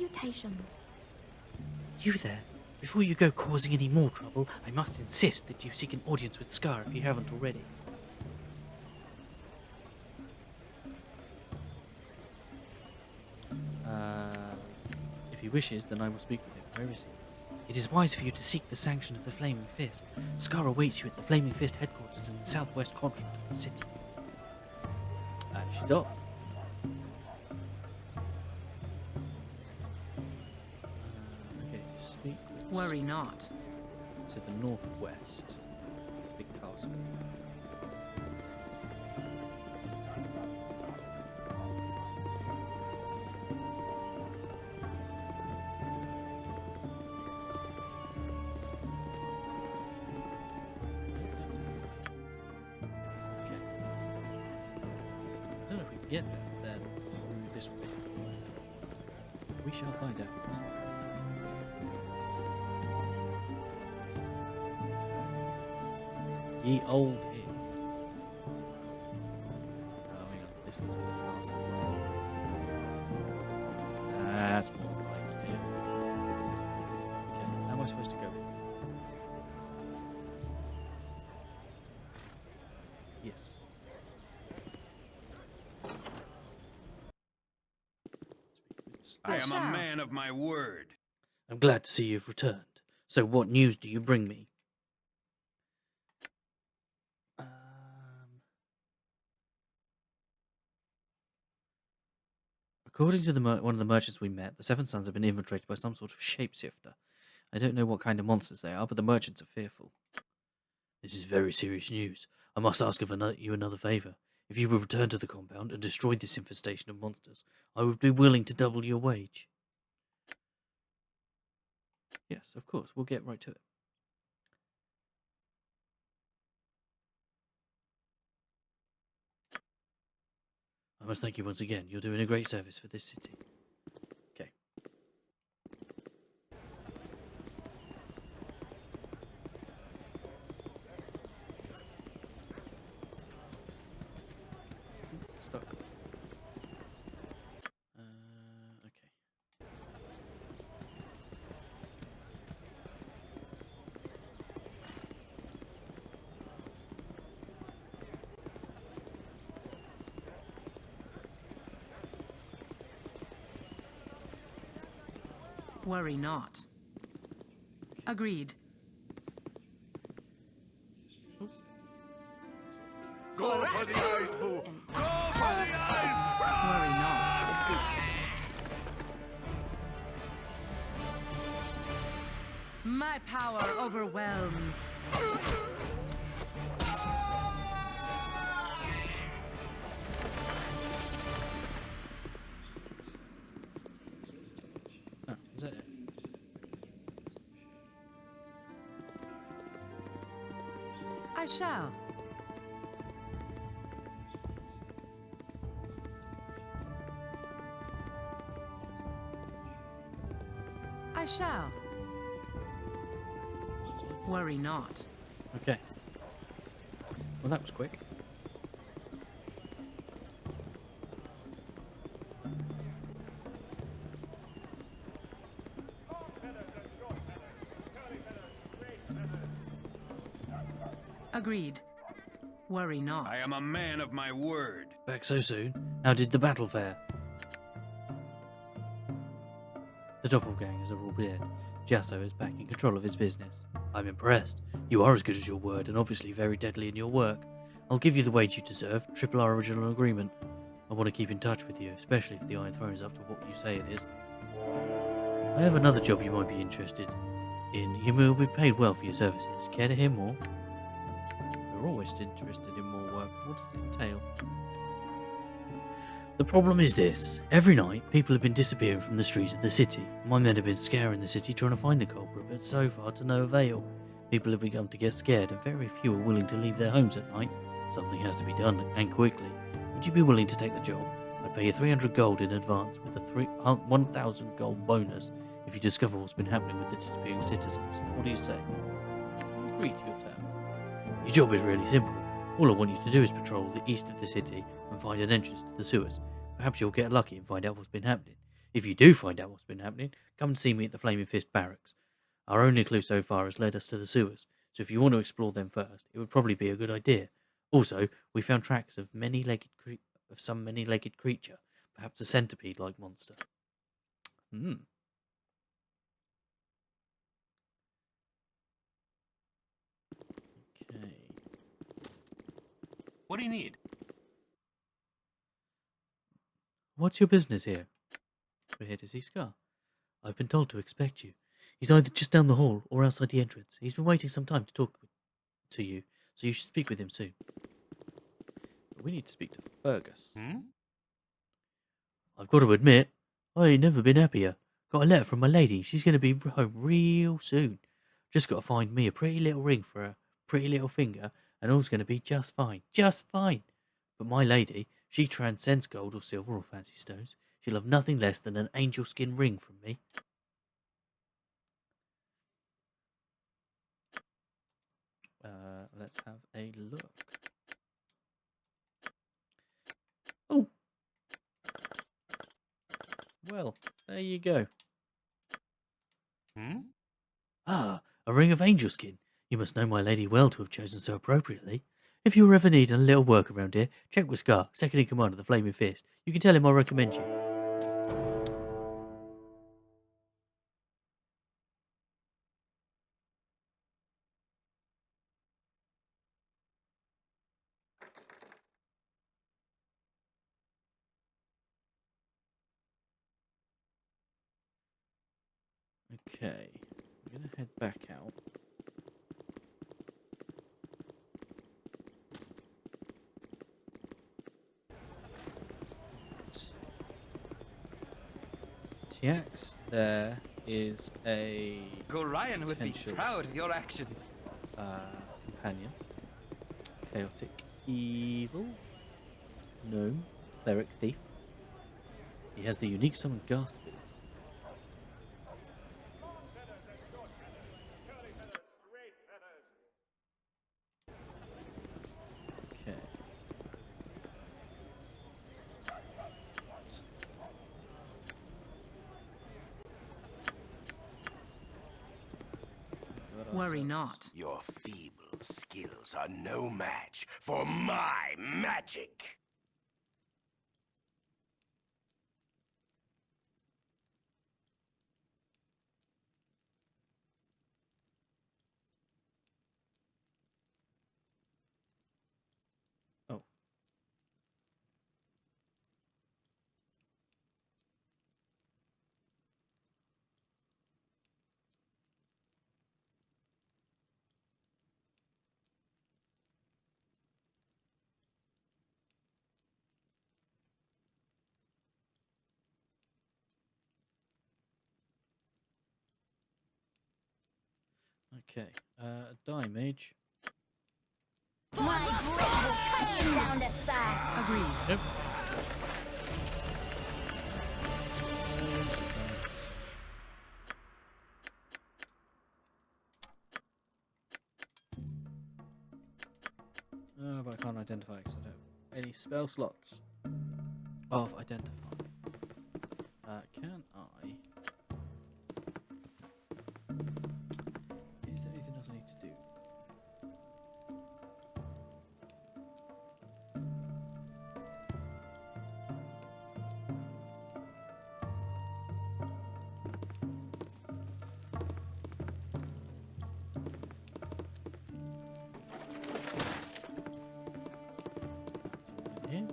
Salutations. You there? Before you go causing any more trouble, I must insist that you seek an audience with Scar if you haven't already. If he wishes, then I will speak with him. Where is he? It is wise for you to seek the sanction of the Flaming Fist. Scar awaits you at the Flaming Fist headquarters in the southwest quadrant of the city. She's off. Okay, speak with... Worry not. To the northwest. Big castle. I don't know if we can get there then through this way. We shall find out. Ye old inn. Oh, hang on. This looks like a castle. That's more like it. Okay, how am I supposed to go in? Yes. I am a shall. man of my word. I'm glad to see you've returned. So what news do you bring me? According to one of the merchants we met, the Seven Sons have been infiltrated by some sort of shapeshifter. I don't know what kind of monsters they are, but the merchants are fearful. This is very serious news. I must ask of you another favour. If you would return to the compound and destroy this infestation of monsters, I would be willing to double your wage. Yes, of course. We'll get right to it. I must thank you once again. You're doing a great service for this city. Okay. Stuck. Okay. Worry not. Agreed. Go for the eyes, Boo! Go for the eyes! Worry not. My power overwhelms. Oh, is that it? I shall. I shall. Worry not. Okay. Well, that was quick. Agreed. Worry not. I am a man of my word. Back so soon? How did the battle fare? The doppelgangers are all dead. Jasso is back in control of his business. I'm impressed. You are as good as your word and obviously very deadly in your work. I'll give you the wage you deserve, triple our original agreement. I want to keep in touch with you, especially if the Iron Throne is up to what you say it is. I have another job you might be interested in. You will be paid well for your services. Care to hear more? We're always interested in more work. What does it entail? The problem is this. Every night, people have been disappearing from the streets of the city. My men have been scouring the city trying to find the culprit, but so far to no avail. People have begun to get scared, and very few are willing to leave their homes at night. Something has to be done, and quickly. Would you be willing to take the job? I'd pay you 300 gold in advance, with a 1,000 gold bonus if you discover what's been happening with the disappearing citizens. What do you say? Agree to your terms. Your job is really simple. All I want you to do is patrol the east of the city and find an entrance to the sewers. Perhaps you'll get lucky and find out what's been happening. If you do find out what's been happening, come and see me at the Flaming Fist Barracks. Our only clue so far has led us to the sewers, so if you want to explore them first, it would probably be a good idea. Also, we found tracks of some many-legged creature, perhaps a centipede-like monster. Hmm. Okay. What do you need? What's your business here? We're here to see Scar. I've been told to expect you. He's either just down the hall or outside the entrance. He's been waiting some time to talk to you, so you should speak with him soon. But we need to speak to Fergus. I've got to admit, I ain't never been happier. Got a letter from my lady. She's going to be home real soon. Just got to find me a pretty little ring for her pretty little finger, and all's going to be just fine. Just fine. But my lady, she transcends gold or silver or fancy stones. She'll have nothing less than an angel skin ring from me. Let's have a look. Oh! Well, there you go. Ah, a ring of angel skin. You must know my lady well to have chosen so appropriately. If you ever need a little work around here, check with Scar, second in command of the Flaming Fist. You can tell him I recommend you. Okay, I'm going to head back out. Tiax, there is a Gorion would be potential proud of your actions. companion. Chaotic evil. Gnome. Cleric thief. He has the unique summon ghast ability. Okay. Got Worry ourselves- not. Your feeble skills are no match for my magic. Oh. Okay. Die mage. My blade will cut you down to size. Agreed. Nope. But I can't identify because I don't have any spell slots of identify. Can I? Is there anything else I need to do? Here.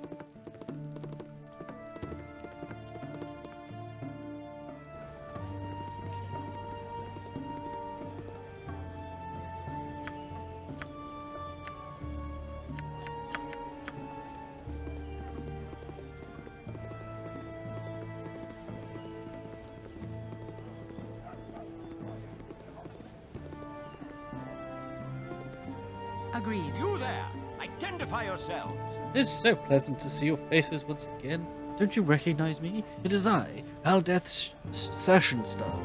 Agreed. You there! Identify yourselves! It's so pleasant to see your faces once again. Don't you recognize me? It is I, Aldeth Sashenstar.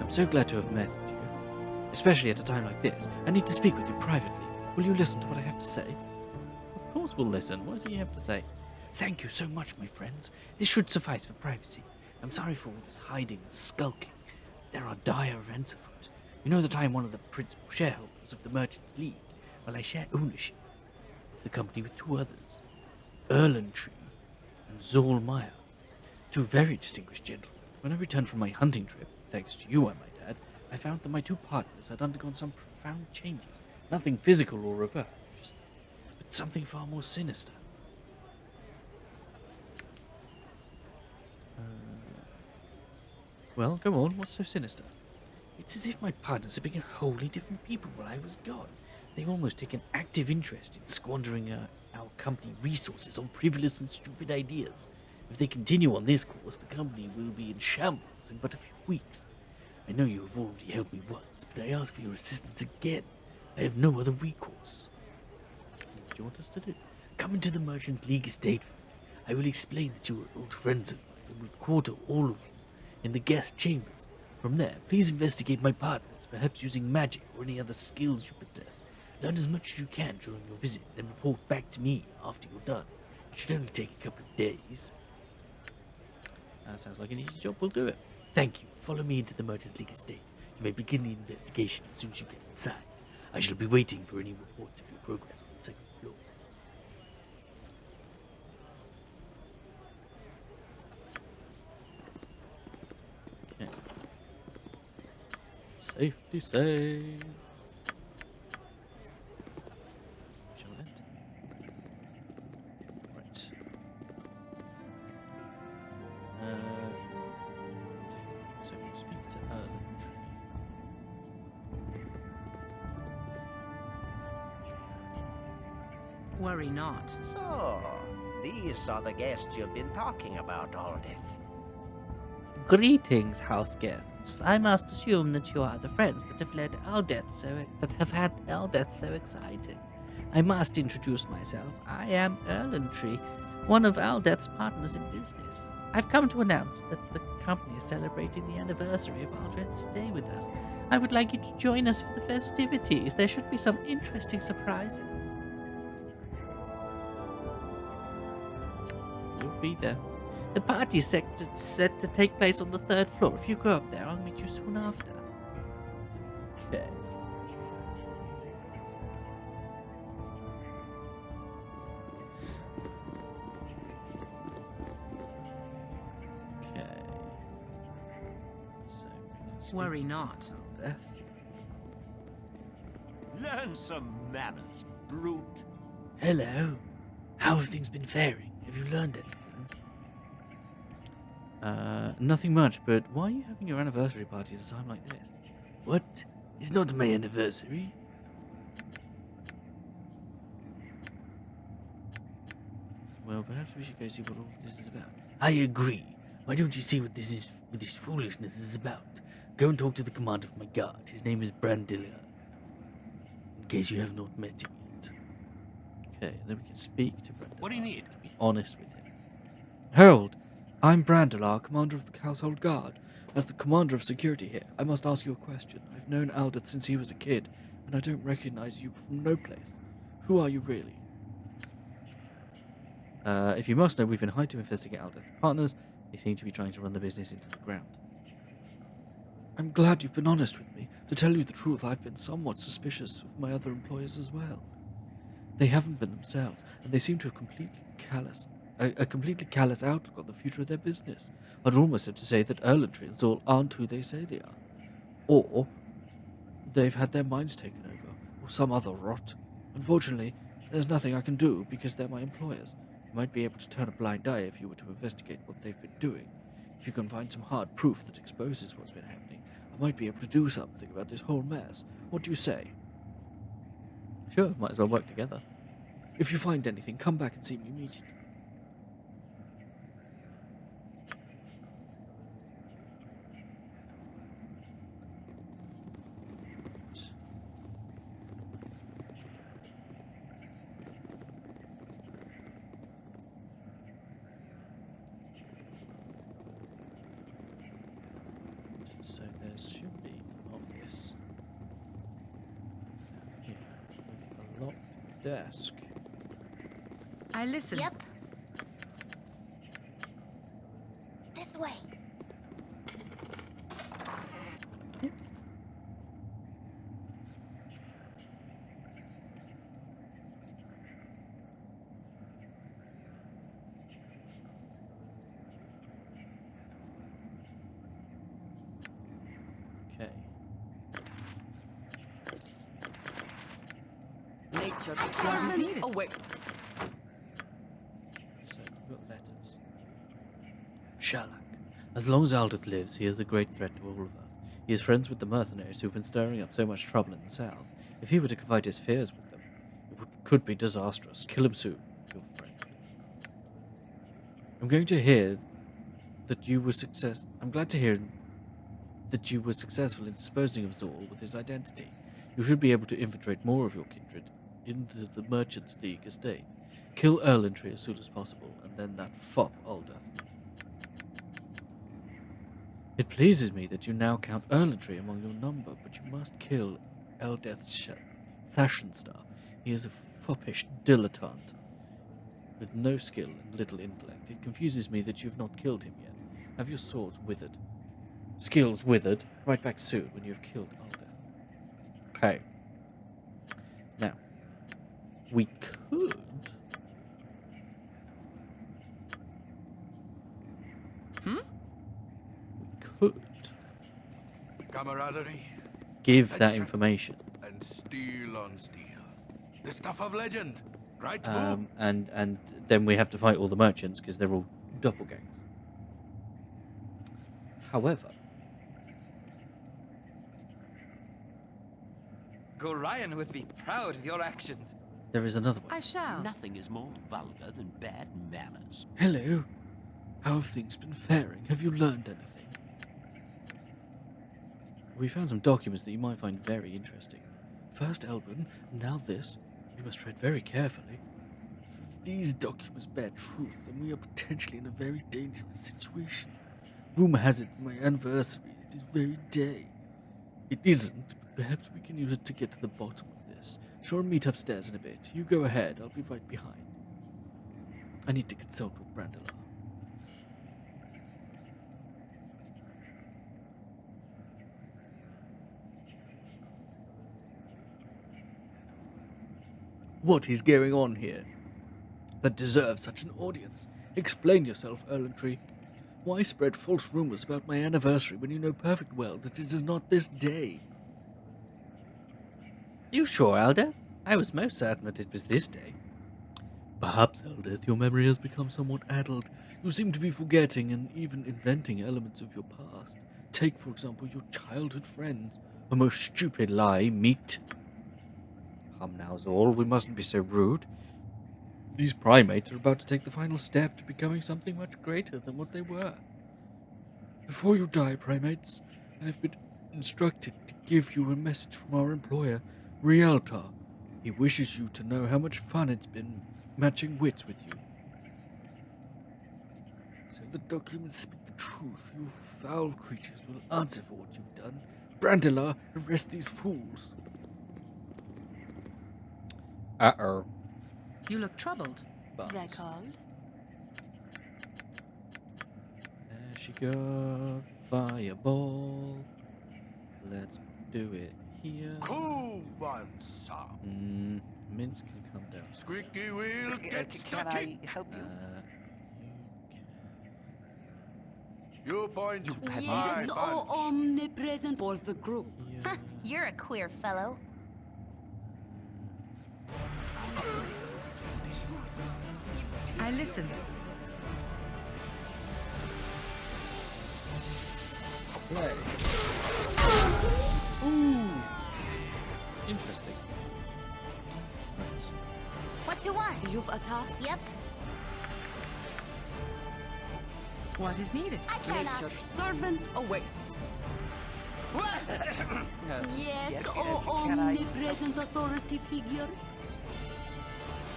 I'm so glad to have met you, especially at a time like this. I need to speak with you privately. Will you listen to what I have to say? Of course we'll listen. What do you have to say? Thank you so much, my friends. This should suffice for privacy. I'm sorry for all this hiding and skulking. There are dire events afoot. You know that I am one of the principal shareholders of the Merchants League. Well, I share ownership of the company with two others, Erlentree and Zollmeyer, two very distinguished gentlemen. When I returned from my hunting trip, thanks to you, I might add, I found that my two partners had undergone some profound changes. Nothing physical or overt, but something far more sinister. Well, go on, what's so sinister? It's as if my partners had become wholly different people while I was gone. They almost take an active interest in squandering our company resources on frivolous and stupid ideas. If they continue on this course, the company will be in shambles in but a few weeks. I know you have already helped me once, but I ask for your assistance again. I have no other recourse. What do you want us to do? Come into the Merchants League estate with me. I will explain that you are old friends of mine and will quarter all of you in the guest chambers. From there, please investigate my partners, perhaps using magic or any other skills you possess. Learn as much as you can during your visit, then report back to me after you're done. It should only take a couple of days. Sounds like an easy job. We'll do it. Thank you. Follow me into the Merchants League estate. You may begin the investigation as soon as you get inside. I shall be waiting for any reports of your progress on the second floor. Okay. Safety save. Shall we enter? Right. So we'll speak to Erlentree. Worry not. So, these are the guests you've been talking about all day. Greetings, house guests. I must assume that you are the friends that have had Eldeth so exciting. I must introduce myself. I am Erlentree, one of Aldeth's partners in business. I've come to announce that the company is celebrating the anniversary of Aldeth's stay with us. I would like you to join us for the festivities. There should be some interesting surprises. You'll be there. The party is set to take place on the 3rd floor. If you go up there, I'll meet you soon after. Okay. Okay. So we can speak Worry to not. Aldeth. Learn some manners, brute. Hello. How have things been faring? Have you learned anything? Nothing much, but why are you having your anniversary party at a time like this? What? It's not my anniversary. Well, perhaps we should go see what all this is about. I agree. Why don't you see what this foolishness is about? Go and talk to the commander of my guard. His name is Brandiller. In case you have not met him yet. Okay, then we can speak to Brandiller. What do you need? Be honest with him. Herald, I'm Brandilar, commander of the household guard. As the commander of security here, I must ask you a question. I've known Aldeth since he was a kid, and I don't recognize you from no place. Who are you really? If you must know, we've been hired to investigate Aldeth's partners. They seem to be trying to run the business into the ground. I'm glad you've been honest with me. To tell you the truth, I've been somewhat suspicious of my other employers as well. They haven't been themselves, and they seem to have a completely callous outlook on the future of their business. I'd almost have to say that Erlentree and Zoll aren't who they say they are. Or they've had their minds taken over, or some other rot. Unfortunately, there's nothing I can do because they're my employers. You might be able to turn a blind eye if you were to investigate what they've been doing. If you can find some hard proof that exposes what's been happening, I might be able to do something about this whole mess. What do you say? Sure, might as well work together. If you find anything, come back and see me immediately. So there should be an office down here with a locked desk. I listen. Yep. This way. Nature's servant awaits. So we've got letters. Sherlock. As long as Aldith lives, he is a great threat to all of us. He is friends with the mercenaries who have been stirring up so much trouble in the south. If he were to confide his fears with them, could be disastrous. Kill him soon, your friend. I'm glad to hear that you were successful in disposing of Zor with his identity. You should be able to infiltrate more of your kindred into the Merchants League estate. Kill Erlentry as soon as possible, and then that fop Aldith. It pleases me that you now count Erlentry among your number, but you must kill Eldeth's Thashenstar. He is a foppish dilettante with no skill and little intellect. It confuses me that you've not killed him yet. Have your swords withered. Skills withered. Right back soon when you've killed Aldeth. Okay. Now, we could... We could Camaraderie give that information. and steel on steel. The stuff of legend, right? Boo? And then we have to fight all the merchants because they're all doppelgangers. However, Gorion would be proud of your actions. there is another I way. shall. Nothing is more vulgar than bad manners. Hello. How have things been faring? Have you learned anything? We found some documents that you might find very interesting. First Elbin, now this. You must tread very carefully. If these documents bear truth, then we are potentially in a very dangerous situation. Rumor has it my anniversary is this very day. It isn't, but perhaps we can use it to get to the bottom of this. Sure, meet upstairs in a bit. You go ahead, I'll be right behind. I need to consult with Brandelar. What is going on here that deserves such an audience? Explain yourself, Erlentry. Why spread false rumors about my anniversary when you know perfect well that it is not this day? You sure, Aldeth? I was most certain that it was this day. Perhaps, Eldeth, your memory has become somewhat addled. You seem to be forgetting and even inventing elements of your past. Take, for example, your childhood friends. A most stupid lie, meat. Come now, Zor, we mustn't be so rude. These primates are about to take the final step to becoming something much greater than what they were. Before you die, primates, I have been instructed to give you a message from our employer, Rialtar. He wishes you to know how much fun it's been matching wits with you. So the documents speak the truth. You foul creatures will answer for what you've done. Brandelar, arrest these fools. Uh-oh. You look troubled. But Recalled. there she goes. Fireball. Let's do it here. Cool one, sir. Mince can come down. Squeaky wheel gets Can stucky. I help you? You point. had I Yes, punch. omnipresent for the group. Here. You're a queer fellow. I listen. Play. Ooh. Interesting. Right. What you want? You've a task? Yep, What is needed? I care not. Nature's servant awaits. Yes, Yes, oh can I- omnipresent authority figure.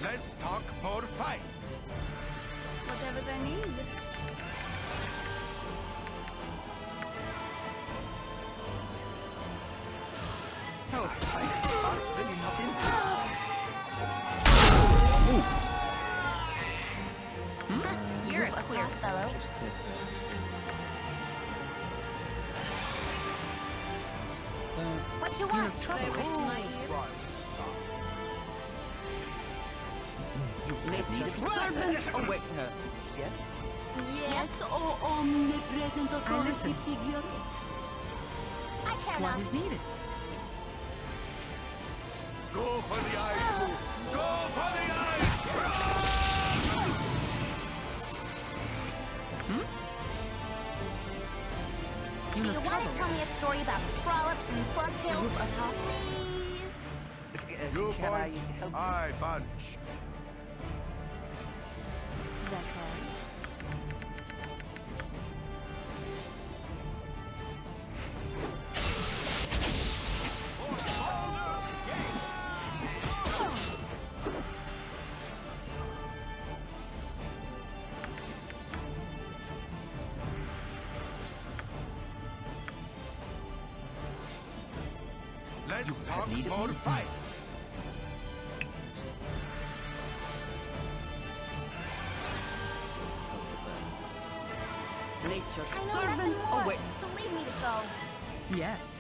Let's talk more fight. Whatever they need. Oh, I was bringing up in. You're a queer fellow. Just click What you You want? look troubled. One, sir. Nature's servant awaits. Yes? Yes, oh omnipresent authority listen. figure. I care What not. is needed? Go for the ice. Go for the eyes! You Do you look want to troubled. tell me a story about trollops and bugtails, please? You Can I point, help you? I punch. Let's talk need more me? fight. Nature's I know servant nothing more, awaits. so leave me to go. Yes.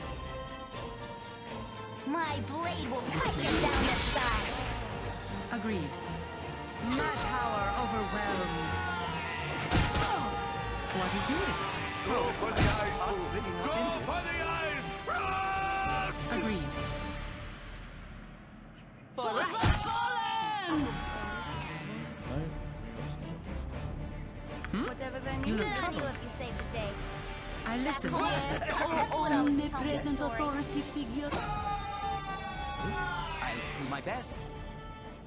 My blade will cut you down the side. Agreed. My power overwhelms. What is needed? Go for the eyes, Thoughts fool. really not Go in this. for the eyes! Rascal! Agreed. For the fallen! Whatever they You need. look Good on you troubled. if you saved the day. I listen. Yes, Yes, that's oh what I was telling omnipresent the story. authority figure. I'll do my best.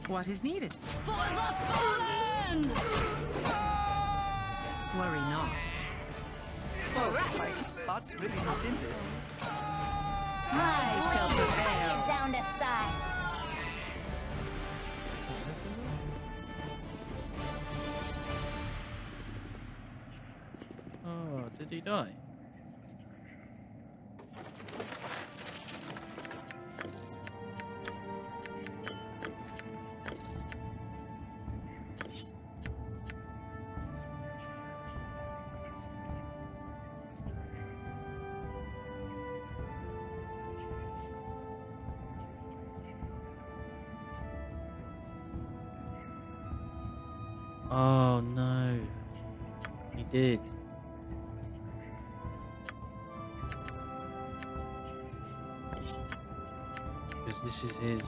What is needed? For the fallen! Worry not. My thoughts really not in this. My shall blade will cut prevail. you down to size. Oh, did he die? Oh no. He did. Because this is his.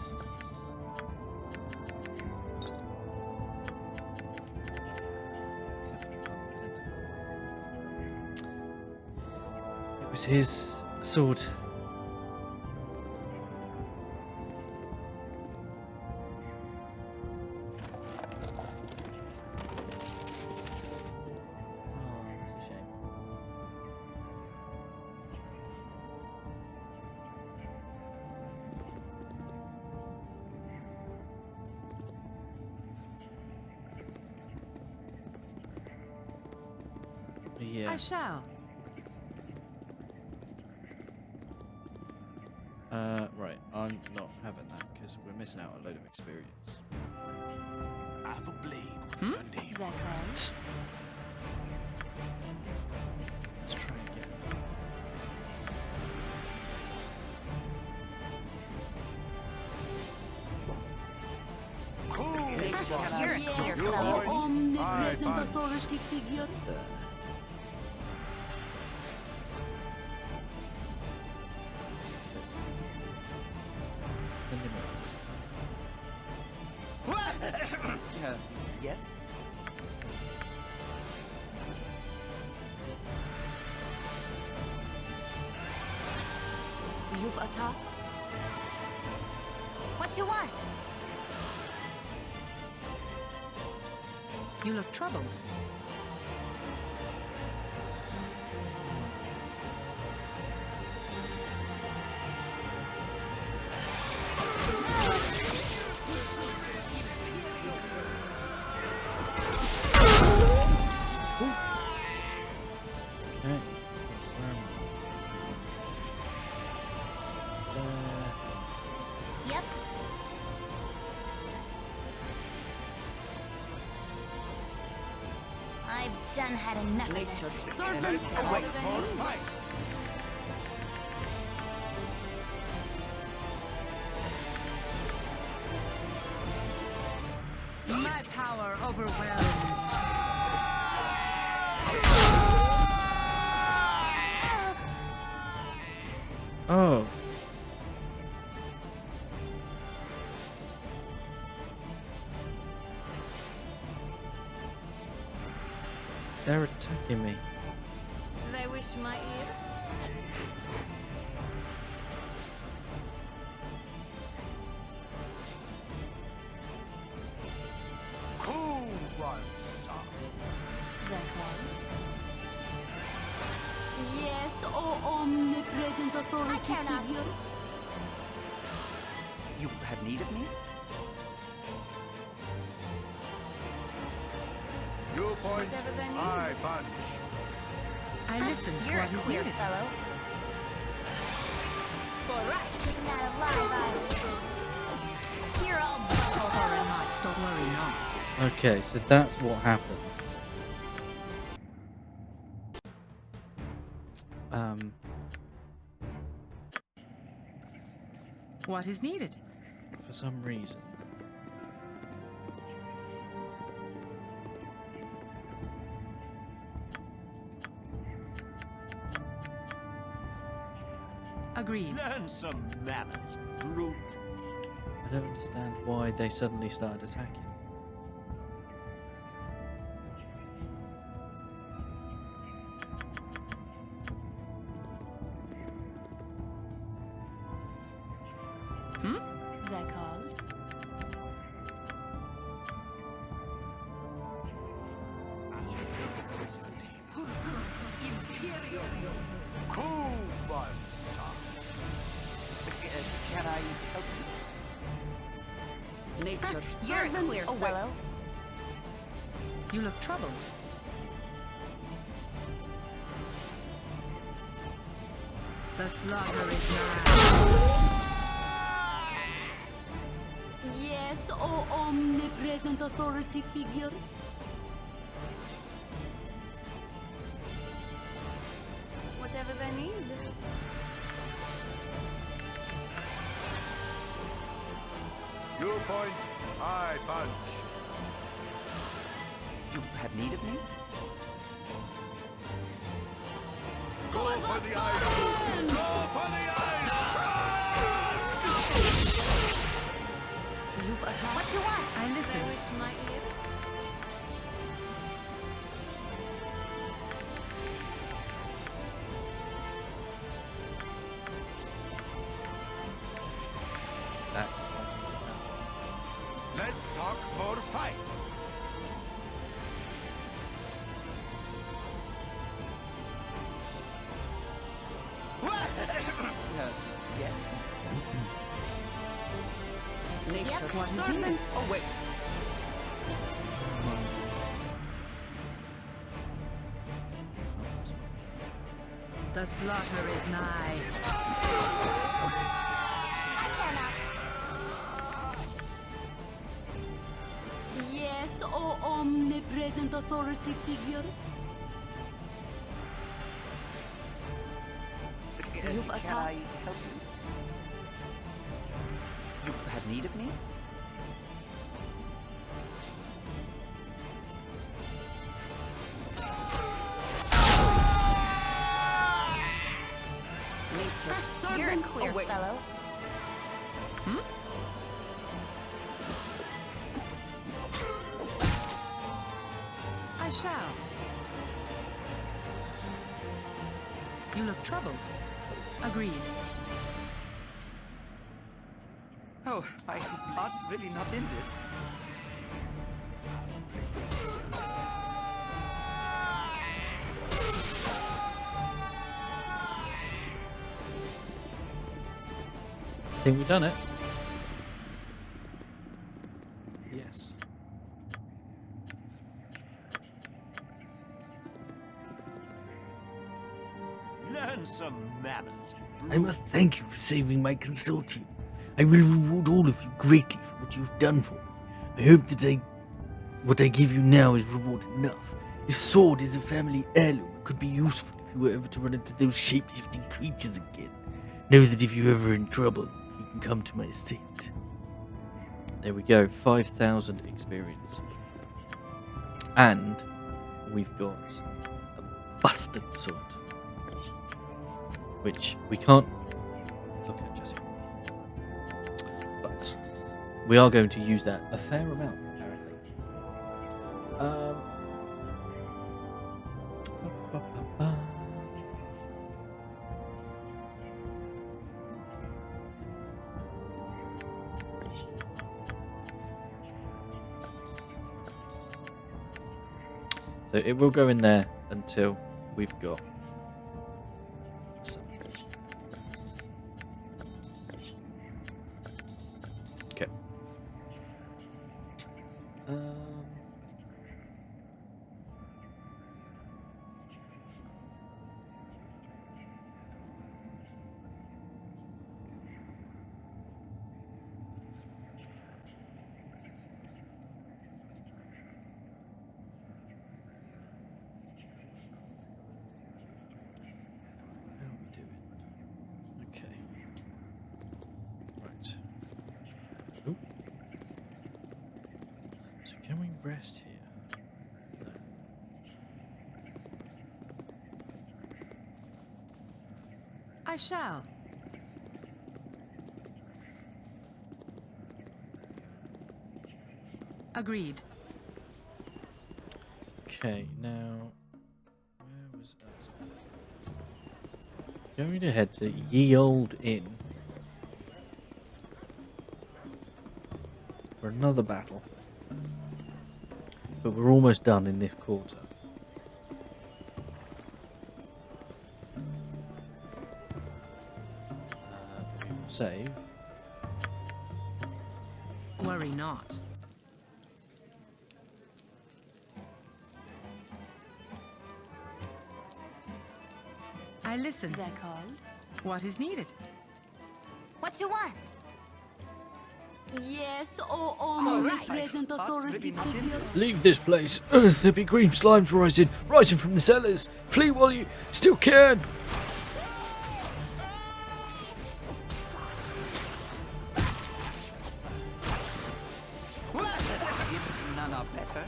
It was his sword. Oh, that's a shame. Yeah. I shall. Right. I'm not having that because we're missing out on a load of experience. I have a blade with your name. Let's try again. Cool. You're a clear Yes, You fellow. point, I omnipresent punch. authority figure. There. Send him over. Yes? You've a task? What you want? You look troubled. Okay. Where am I? Yep. I've done had enough of Nature's this. servant Let's talk awaits. more fight. My power overwhelms. Oh. They're attacking me. They wish my ear. Who wants some? Yes, oh omnipresent authority care not. figure. You have need of me? You point, Whatever they need. I punch. I listen. You're What a is queer needed? fellow. For right. Taking that alive out of you. You're all Or am I? Don't worry not. Okay, so that's what happened. What is needed? For some reason. Agreed. Learn some manners, brute. I don't understand why they suddenly started attacking. They're called. Who wants some? Can I help you? Nature. You're a queer fellow. You look troubled. The slaughter is nigh. Yes, oh omnipresent authority figure. Whatever they need. You point, I punch. You have need of me? Go for the eyes. Go for the eyes. You've attacked. What you want? I They listen. wish my ear. That. Let's talk more fight. Yes. Nature. Yep, What is swordman. needed? Awaits. The slaughter is nigh. I care not. Yes, oh omnipresent authority figure. You've Can I attacked. help you? You have need of me? Nature. You're a queer awaits. fellow. I shall. You look troubled. Agreed. Oh, my heart's really not in this. I think we've done it. Yes. Learn some manners, I brute. must thank you for saving my consortium. I will reward all of you greatly for what you've done for me. I hope that what I give you now is reward enough. This sword is a family heirloom and could be useful if you were ever to run into those shape-shifting creatures again. Know that if you're ever in trouble, you can come to my estate. There we go. 5,000 experience. And we've got a bastard sword. Which we can't look at just yet. But we are going to use that a fair amount, apparently. Um, So it will go in there until we've got some. Okay. How are we doing? Okay. Right. Ooh. So can we rest here? No. I shall. Agreed. Okay, now where was that? Going to head to Ye Old Inn for another battle. But we're almost done in this quarter. We will save. Worry not. I listen. D'accord. What is needed? What you want? Yes, or All right. omnipresent That's authority really not in figures. Leave this place. There be green slimes rising from the cellars. Flee while you still can. None are better.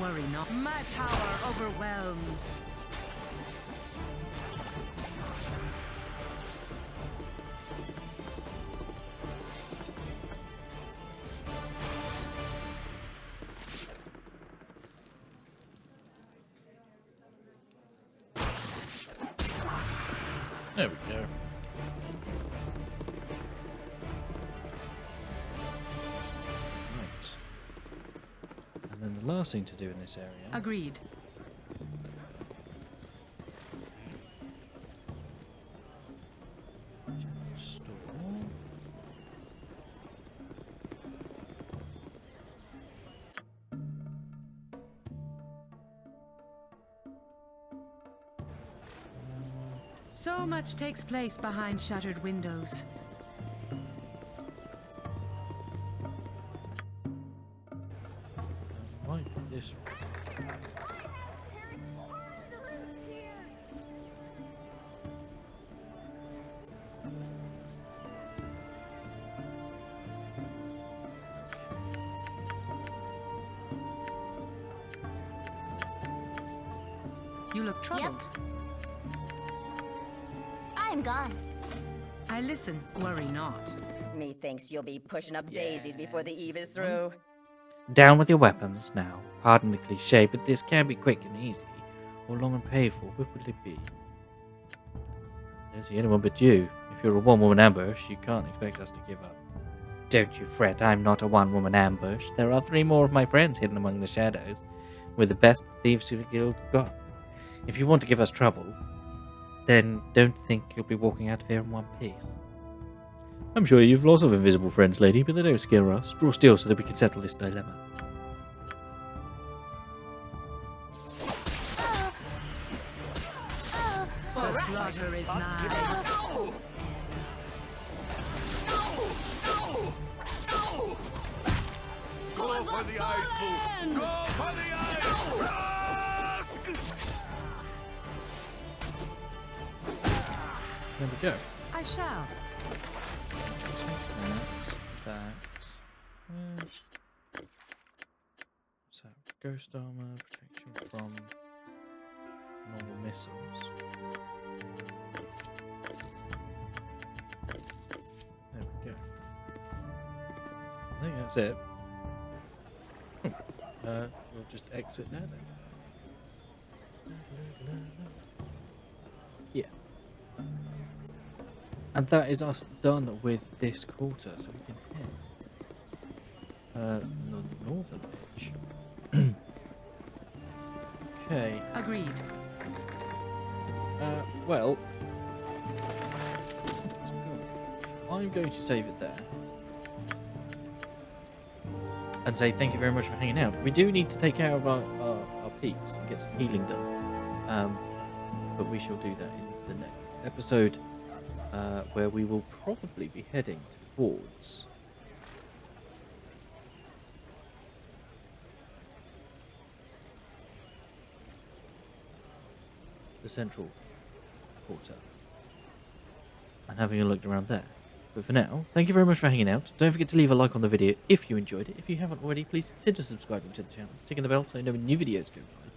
Worry not. My power overwhelms. There we go. Right. And then the last thing to do in this area. Agreed. Store. So much takes place behind shuttered windows. Might be this one. You look troubled. I'm gone. I listen. Worry not. Methinks you'll be pushing up daisies before the eve is through. Down with your weapons now. Pardon the cliche, but this can be quick and easy. Or long and painful. What will it be? I don't see anyone but you. If you're a one-woman ambush, you can't expect us to give up. Don't you fret, I'm not a one-woman ambush. There are 3 more of my friends hidden among the shadows. We're the best thieves the guild got. If you want to give us trouble, then don't think you'll be walking out of here in one piece. I'm sure you've lots of invisible friends, lady, but they don't scare us. Draw still so that we can settle this dilemma. The slaughter is nigh. Go for the eyes, Boo! Go for the eyes! Rusk! There we go. I shall. So, ghost armor, protection from normal missiles. There we go. I think that's it. We'll just exit now then. Yeah. And that is us done with this quarter, so we can head the northern edge. Okay. Agreed. Well, I'm going to save it there and say thank you very much for hanging out. We do need to take care of our peeps and get some healing done, but we shall do that in the next episode, where we will probably be heading towards the central quarter and having a look around there. But for now, thank you very much for hanging out. Don't forget to leave a like on the video if you enjoyed it. If you haven't already, please consider subscribing to the channel, ticking the bell so you know when new videos go live.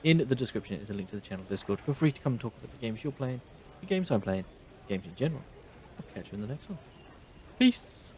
In the description is a link to the channel Discord. Feel free to come and talk about the games you're playing, the games I'm playing, games in general. I'll catch you in the next one. Peace!